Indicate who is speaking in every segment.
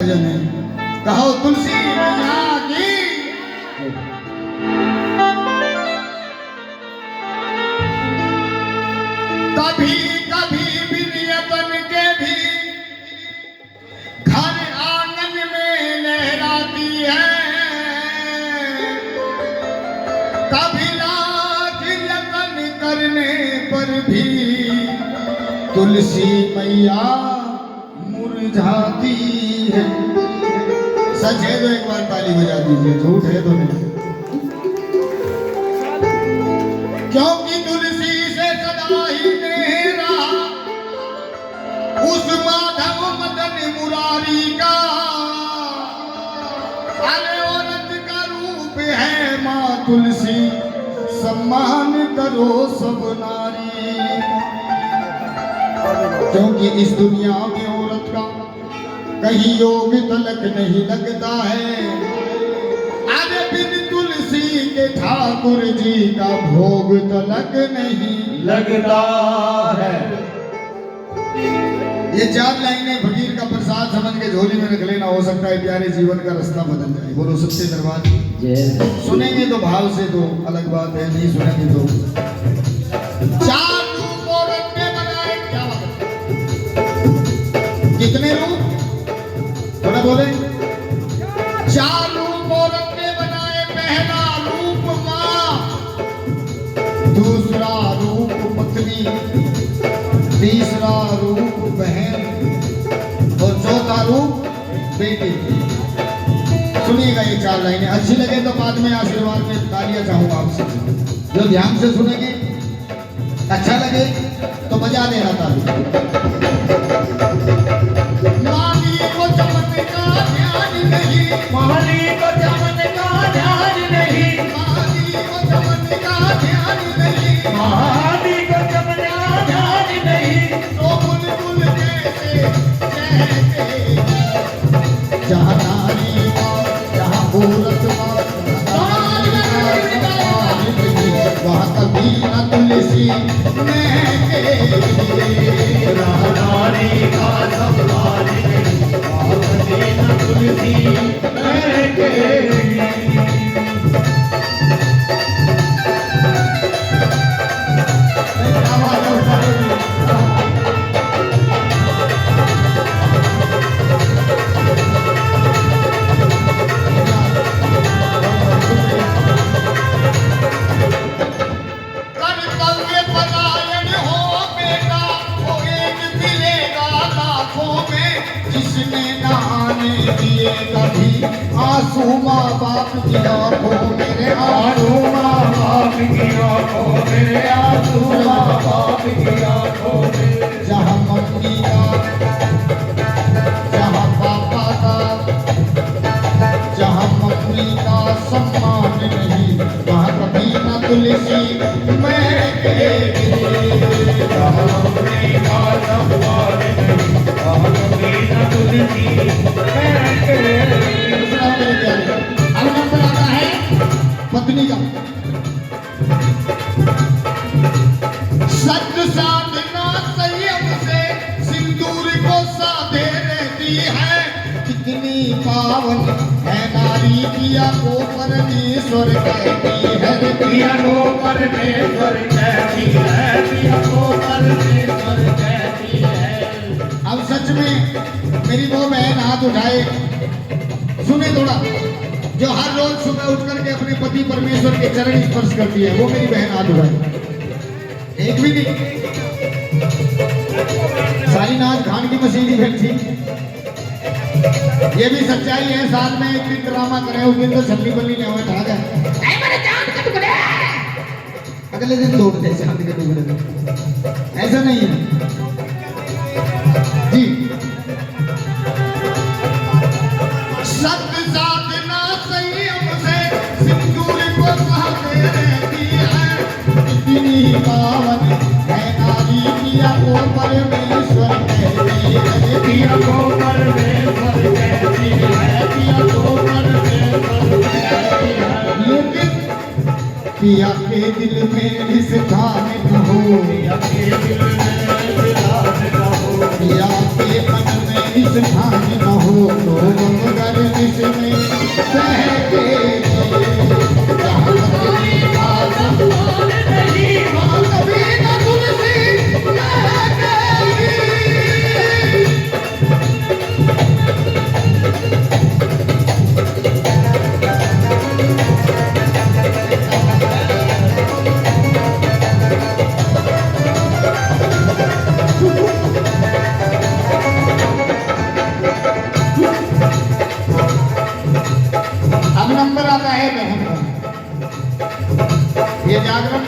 Speaker 1: भजन है। कहो तुलसी मैया की। कभी कभी बिनिया बन के भी घर आंगन में लहराती है, कभी लाख यत्न करने पर भी तुलसी मैया मुरझाती है। सच है तो एक बार ताली बजा दीजिए, झूठ है तो नहीं। क्योंकि तुलसी से सदा ही मेरा उस माधव मदन मुरारी का अरे औरत का रूप है माँ तुलसी, सम्मान करो सब नारी। क्योंकि इस दुनिया में औरत का कहीं योग तलक नहीं लगता है, अरे बिन तुलसी के ठाकुर जी का भोग तलक नहीं
Speaker 2: लगता है।
Speaker 1: ये 4 लाइनें फकीर का प्रसाद समझ के झोली में रख लेना, हो सकता है प्यारे जीवन का रास्ता बदल जाए। बोलो सच्चे दरबार की। सुनेंगे तो भाव से तो अलग बात है, नहीं सुनेंगे तो। 4 रूप औरत ने बनाए, क्या बात है? कितने रूप? थोड़ा बोले। 4 रूप औरत ने बनाए। पहला रूप माँ, दूसरा रूप पत्नी, तीसरा रूप बहन और चौथा रूप बेटी। सुनिएगा ये 4 लाइनें, अच्छी लगे तो बाद में आशीर्वाद में तालियां चाहूंगा आपसे। जो ध्यान से सुनेंगे, अच्छा लगे तो बजा देना ताली। माली को चमन का ध्यान नहीं,
Speaker 2: माली को चमन का ध्यान नहीं,
Speaker 1: माली को चमन का ध्यान नहीं,
Speaker 2: माली को चमन का ध्यान नहीं।
Speaker 1: तो बुलबुल जैसे चहके, जहाँ नारी माँ, जहाँ औरत माँ, वहाँ कभी न तुलसी महके।
Speaker 2: नारी का संभाल कभी न तुलसी महके।
Speaker 1: कर्तव्य परायण हो बेटा, वो एक मिलेगा लाखों में, जिसने न आने दिए कभी आंसू माँ बाप की आंखों मेरे
Speaker 2: आंसू
Speaker 1: आंसू।
Speaker 2: माँ बाप की आंखों में, आंसू माँ बाप की आंखों में।
Speaker 1: जहाँ मम्मी का, जहाँ पापा का, जहाँ मम्मी का सम्मान नहीं, वहाँ कभी न तुलसी महकेगी।
Speaker 2: मम्मी का संभाल नहीं, कभी न तुलसी महके।
Speaker 1: दूसरा मेरे प्यारे, अब नंबर आता है पत्नी का। सत्य साधना संयम से सिंदूर को साधे रहती है, कितनी पावन है नारी, पिया को परमेश्वर कहती है।
Speaker 2: पिया को परमेश्वर कहती है, पिया को परमेश्वर कहती है।
Speaker 1: अब सच में मेरी वो बहन हाथ उठाए, सुने थोड़ा, जो हर रोज सुबह उठ करके अपने पति परमेश्वर के चरण स्पर्श करती है, वो मेरी बहन हाथ उठाए। एक भी नहीं। साईनाथ खान की मशीनी बैठी, ये भी सच्चाई है। साथ में एक दिन ड्रामा करे, उस दिन तो छल्ली बल्ली ने हमें ठा गया, अगले दिन तोड़ दे चांद के टुकड़े। ऐसा नहीं है जी। सत्य साधना संयम से सिंदूर को साधे रहती है, कितनी पावन है नारी, पिया को परमेश्वर कहती है।
Speaker 2: पिया को परमेश्वर कहती है, पिया को परमेश्वर कहती है।
Speaker 1: लेकिन पिया के दिल में इस स्थान न हो,
Speaker 2: पिया के दिल में विलास न हो,
Speaker 1: पिया के मन में इस स्थान न हो, तो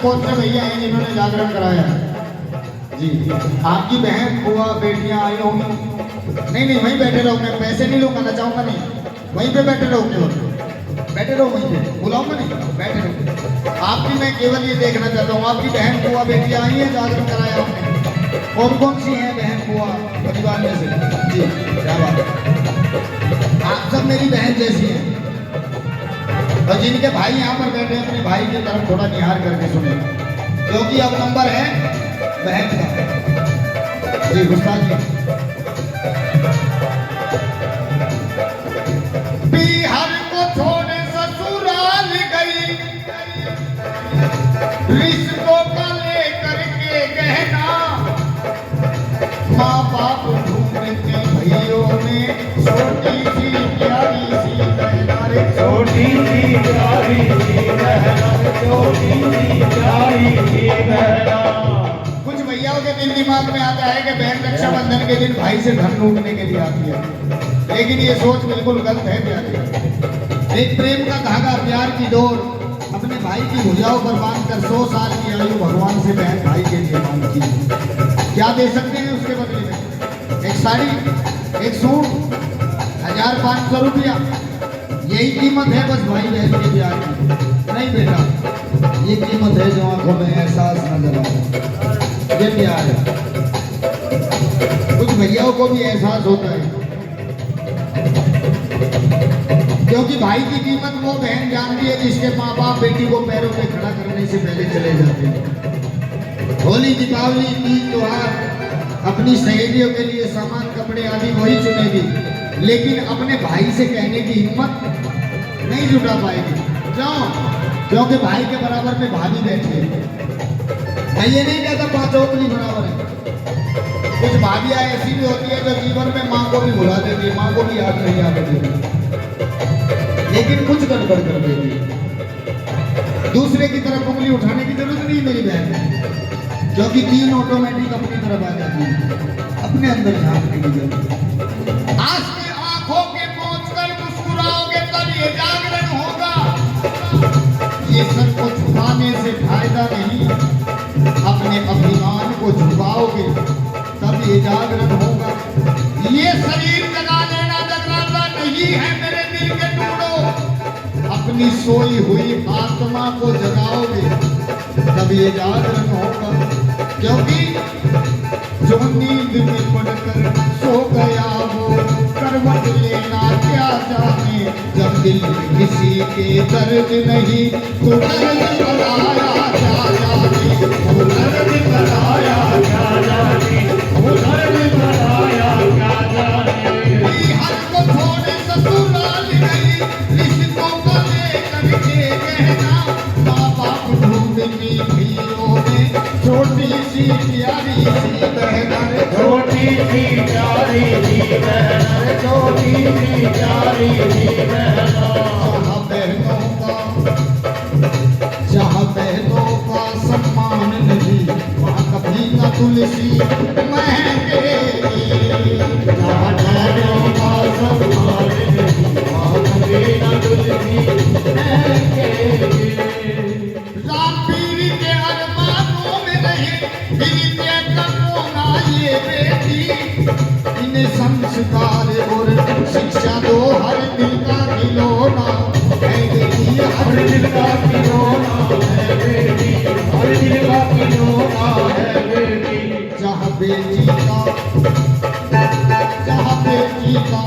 Speaker 1: कौन से भैया हैं जिन्होंने जागरण कराया है? जी, आपकी बहन बुआ बेटियां आई होंगी। नहीं नहीं, वहीं बैठे रहो, मैं पैसे नहीं लूंगा, ना चाहूंगा नहीं, वहीं पे बैठे रहो, केवल बैठे रहो वहीं पे, बुलाऊंगा नहीं, बैठे रहो। आपकी मैं केवल ये देखना चाहता हूँ, आपकी बहन बुआ बेटियां आई हैं, जागरण कराया आपने? कौन कौन सी हैं बहन बुआ परिवार में से? जी, क्या बात है, आप सब मेरी बहन जैसी हैं। और जिनके भाई यहाँ पर बैठे हैं, अपने भाई की तरफ थोड़ा निहार करके सुने, क्योंकि अब नंबर है बहन का। जी गुस्ताख जी। बिहार को छोड़े ससुराल गई, रिश्तों का लेकर के गहना, माँ बाप ढूंढते भैयों में छोटी सी प्यारी सी बहना रे,
Speaker 2: छोटी सी प्यारी सी बहना, छोटी सी प्यारी सी बहना।
Speaker 1: कुछ भैयाओं के दिल दिमाग में आता है कि बहन रक्षाबंधन के दिन भाई से धन लूटने के लिए आती है, लेकिन ये सोच बिल्कुल गलत है प्यारे। एक प्रेम का धागा, प्यार की डोर अपने भाई की भुजाओं पर बांधकर 100 साल की आयु भगवान से बहन भाई के लिए मांगती है। क्या दे सकते हैं उसके बदले में? एक साड़ी, एक सूट, 1500 रुपया, यही कीमत है बस भाई बहन के प्यार की? नहीं बेटा, ये कीमत है जो आंखों में एहसास नजर आता, ये प्यार है। कुछ भैयाओं को भी एहसास होता है, क्योंकि भाई की कीमत वो बहन जानती है जिसके माँ बाप बेटी को पैरों पे खड़ा करने से पहले चले जाते हैं। होली, दीपावली, तीज त्योहार अपनी सहेलियों के लिए सामान, कपड़े आदि वही चुनेगी, लेकिन अपने भाई से कहने की हिम्मत नहीं जुटा पाएगी। क्यों? क्योंकि भाई के बराबर में भाभी बैठी है। मैं ये नहीं कहता पांचों उंगली बराबर है, कुछ भाभियां ऐसी भी होती है जो जीवन में माँ को भी भुला देती है, माँ को भी याद नहीं आती देती, लेकिन कुछ गड़बड़ कर देती है। दूसरे की तरफ उंगली उठाने की जरूरत नहीं मेरी बहन, क्योंकि 3 ऑटोमेटिक अपनी तरफ आ जाती है, अपने अंदर झांकने की जरूरत। आज की आंखों के पहुंच कर मुस्कुराओगे तब ये जागरण होगा, ये सर को झुकाने से फायदा नहीं, अपने अभिमान को झुकाओगे तब ये जागरण होगा। ये शरीर जगा लेना जगराता नहीं है मेरे दिल के टुकड़ों, अपनी सोई हुई आत्मा को जगाओगे तब ये जागरण होगा। क्योंकि जो नींद में पड़कर सो गया वो करवट लेना क्या जाने, जब दिल में किसी के दर्द नहीं तो दर्द बनाया क्या जाने, वो दर्द बनाया क्या जाने, वो दर्द बनाया क्या जाने। बिहार को छोड़े ससुराल गई, रिश्तों को लेकर के गहना, माँ बाप ढूंढती भैयों में छोटी सी प्यारी सी बहना रे,
Speaker 2: छोटी सी प्यारी सी बहना, छोटी सी प्यारी सी बहना।
Speaker 1: जहाँ बहनों का सम्मान नहीं, वहाँ कभी न तुलसी महकेगी।
Speaker 2: जहाँ बहनों का सम्मान नहीं, वहाँ कभी न तुलसी महकेगी।
Speaker 1: राम पीर के अरमानों में नहीं, फिरते करो ना ये बेटी, इन्हें संस्कार और शिक्षा दो, हर दिल का खिलौना है बेटी,
Speaker 2: हर दिल का खिलौना है बेटी, हर दिल का खिलौना है बेटी।
Speaker 1: जहाँ बेटी का, जहाँ बेटी का,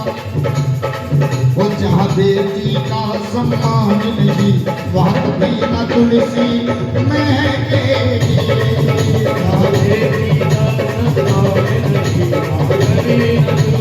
Speaker 1: वो जहाँ बेटी का सम्मान नहीं, वहाँ कभी न तुलसी महकेगी।
Speaker 2: जहाँ बेटी का सम्मान नहीं, वहाँ कभी न